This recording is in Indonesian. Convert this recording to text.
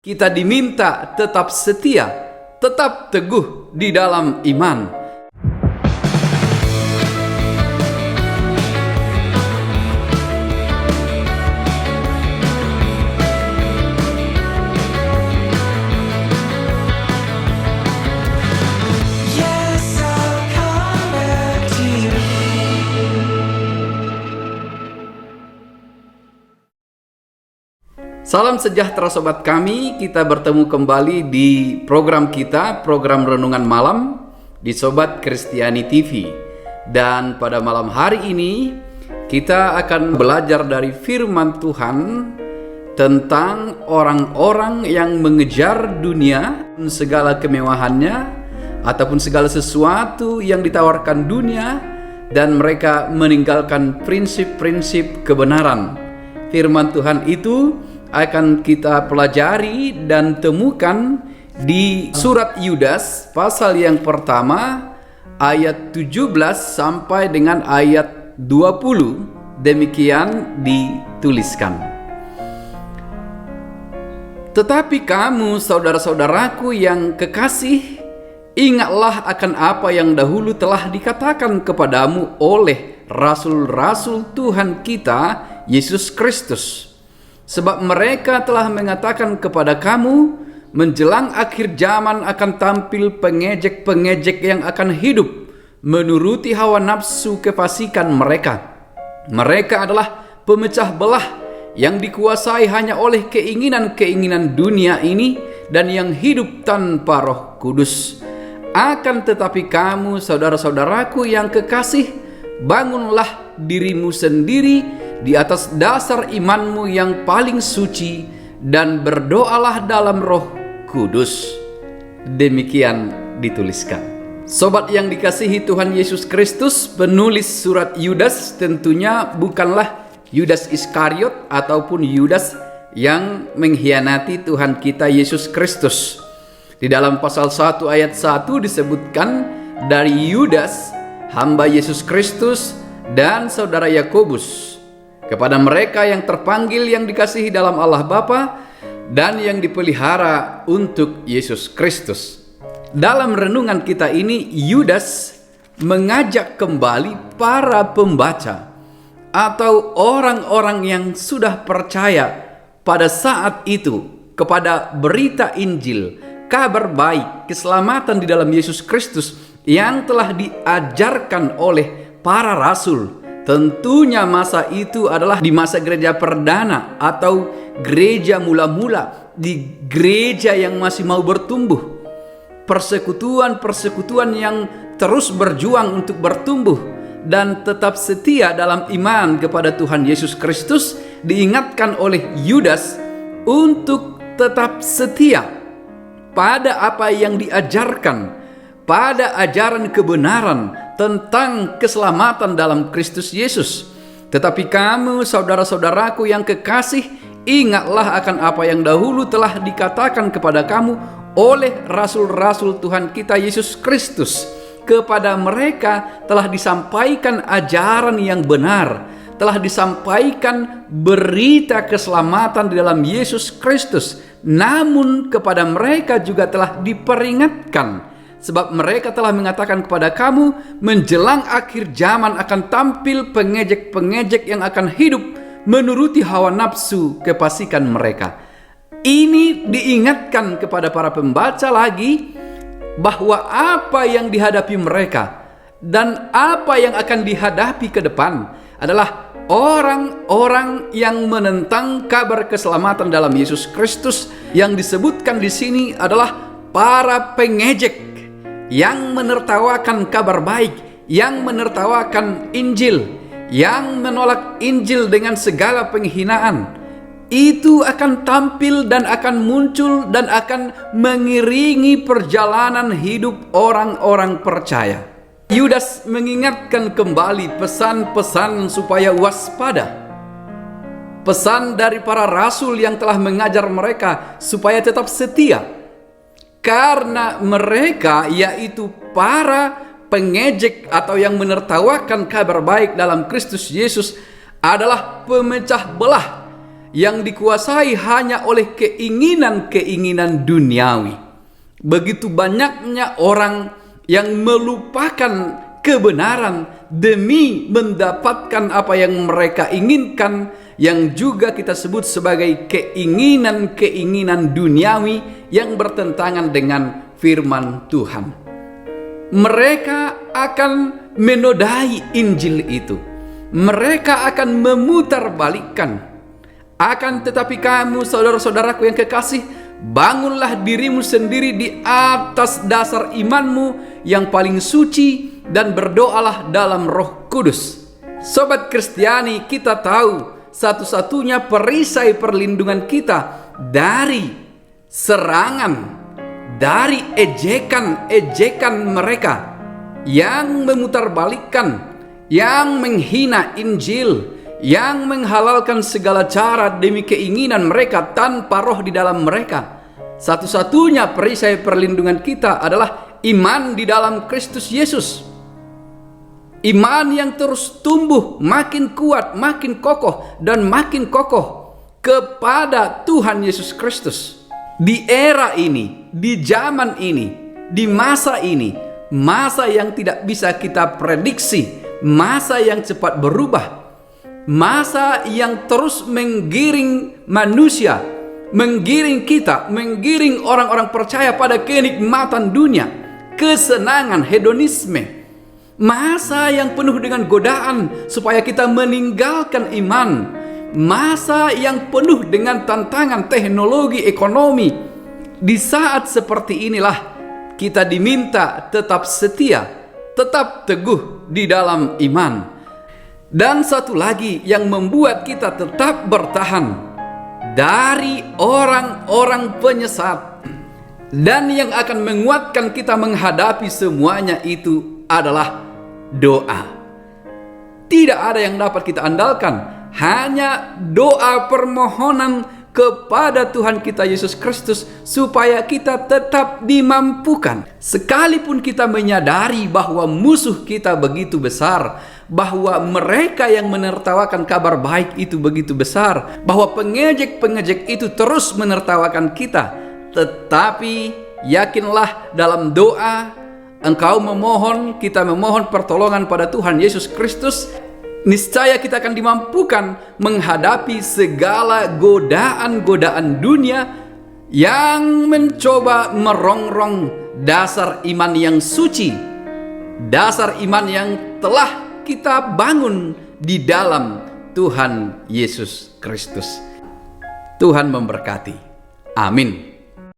Kita diminta tetap setia, tetap teguh di dalam iman. Salam sejahtera sobat kami, kita bertemu kembali di program kita, program Renungan Malam di Sobat Kristiani TV. Dan pada malam hari ini kita akan belajar dari firman Tuhan tentang orang-orang yang mengejar dunia, segala kemewahannya ataupun segala sesuatu yang ditawarkan dunia, dan mereka meninggalkan prinsip-prinsip kebenaran. Firman Tuhan itu akan kita pelajari dan temukan di surat Yudas pasal yang pertama ayat 17 sampai dengan ayat 20. Demikian dituliskan. Tetapi kamu saudara-saudaraku yang kekasih, ingatlah akan apa yang dahulu telah dikatakan kepadamu oleh rasul-rasul Tuhan kita Yesus Kristus. Sebab mereka telah mengatakan kepada kamu, menjelang akhir zaman akan tampil pengejek-pengejek yang akan hidup menuruti hawa nafsu kefasikan mereka. Mereka adalah pemecah belah yang dikuasai hanya oleh keinginan-keinginan dunia ini dan yang hidup tanpa Roh Kudus. Akan tetapi kamu saudara-saudaraku yang kekasih, bangunlah dirimu sendiri di atas dasar imanmu yang paling suci dan berdoalah dalam Roh Kudus. Demikian dituliskan. Sobat yang dikasihi Tuhan Yesus Kristus, penulis surat Yudas tentunya bukanlah Yudas Iskariot ataupun Yudas yang mengkhianati Tuhan kita Yesus Kristus. Di dalam pasal 1 ayat 1 disebutkan dari Yudas, hamba Yesus Kristus dan saudara Yakobus, kepada mereka yang terpanggil, yang dikasihi dalam Allah Bapa dan yang dipelihara untuk Yesus Kristus. Dalam renungan kita ini, Yudas mengajak kembali para pembaca atau orang-orang yang sudah percaya pada saat itu kepada berita Injil, kabar baik, keselamatan di dalam Yesus Kristus yang telah diajarkan oleh para rasul. Tentunya masa itu adalah di masa gereja perdana atau gereja mula-mula, di gereja yang masih mau bertumbuh. Persekutuan-persekutuan yang terus berjuang untuk bertumbuh dan tetap setia dalam iman kepada Tuhan Yesus Kristus diingatkan oleh Yudas untuk tetap setia pada apa yang diajarkan, pada ajaran kebenaran tentang keselamatan dalam Kristus Yesus. Tetapi kamu saudara-saudaraku yang kekasih, ingatlah akan apa yang dahulu telah dikatakan kepada kamu oleh rasul-rasul Tuhan kita Yesus Kristus. Kepada mereka telah disampaikan ajaran yang benar, telah disampaikan berita keselamatan di dalam Yesus Kristus. Namun kepada mereka juga telah diperingatkan, sebab mereka telah mengatakan kepada kamu, menjelang akhir zaman akan tampil pengejek-pengejek yang akan hidup menuruti hawa nafsu kefasikan mereka. Ini diingatkan kepada para pembaca lagi bahwa apa yang dihadapi mereka dan apa yang akan dihadapi ke depan adalah orang-orang yang menentang kabar keselamatan dalam Yesus Kristus. Yang disebutkan di sini adalah para pengejek yang menertawakan kabar baik, yang menertawakan Injil, yang menolak Injil dengan segala penghinaan. Itu akan tampil dan akan muncul dan akan mengiringi perjalanan hidup orang-orang percaya. Yudas mengingatkan kembali pesan-pesan supaya waspada. Pesan dari para rasul yang telah mengajar mereka supaya tetap setia. Karena mereka, yaitu para pengejek atau yang menertawakan kabar baik dalam Kristus Yesus, adalah pemecah belah yang dikuasai hanya oleh keinginan-keinginan duniawi. Begitu banyaknya orang yang melupakan kebenaran demi mendapatkan apa yang mereka inginkan, yang juga kita sebut sebagai keinginan-keinginan duniawi yang bertentangan dengan firman Tuhan. Mereka akan menodai Injil itu. Mereka akan memutarbalikkan. Akan tetapi kamu, saudara-saudaraku yang kekasih, bangunlah dirimu sendiri di atas dasar imanmu yang paling suci dan berdoalah dalam Roh Kudus. Sobat Kristiani, kita tahu satu-satunya perisai perlindungan kita dari serangan, dari ejekan-ejekan mereka yang memutarbalikkan, yang menghina Injil, yang menghalalkan segala cara demi keinginan mereka tanpa roh di dalam mereka. Satu-satunya perisai perlindungan kita adalah iman di dalam Kristus Yesus. Iman yang terus tumbuh, makin kuat, makin kokoh, dan makin kokoh kepada Tuhan Yesus Kristus. Di era ini, di zaman ini, di masa ini, masa yang tidak bisa kita prediksi, masa yang cepat berubah, masa yang terus menggiring manusia, menggiring kita, menggiring orang-orang percaya pada kenikmatan dunia, kesenangan, hedonisme. Masa yang penuh dengan godaan supaya kita meninggalkan iman. Masa yang penuh dengan tantangan teknologi, ekonomi. Di saat seperti inilah kita diminta tetap setia, tetap teguh di dalam iman. Dan satu lagi yang membuat kita tetap bertahan dari orang-orang penyesat dan yang akan menguatkan kita menghadapi semuanya itu adalah doa. Tidak ada yang dapat kita andalkan, hanya doa permohonan kepada Tuhan kita Yesus Kristus supaya kita tetap dimampukan. Sekalipun kita menyadari bahwa musuh kita begitu besar, bahwa mereka yang menertawakan kabar baik itu begitu besar, bahwa pengejek-pengejek itu terus menertawakan kita, tetapi yakinlah dalam doa engkau memohon, kita memohon pertolongan pada Tuhan Yesus Kristus, niscaya kita akan dimampukan menghadapi segala godaan-godaan dunia yang mencoba merongrong dasar iman yang suci, dasar iman yang telah kita bangun di dalam Tuhan Yesus Kristus. Tuhan memberkati. Amin.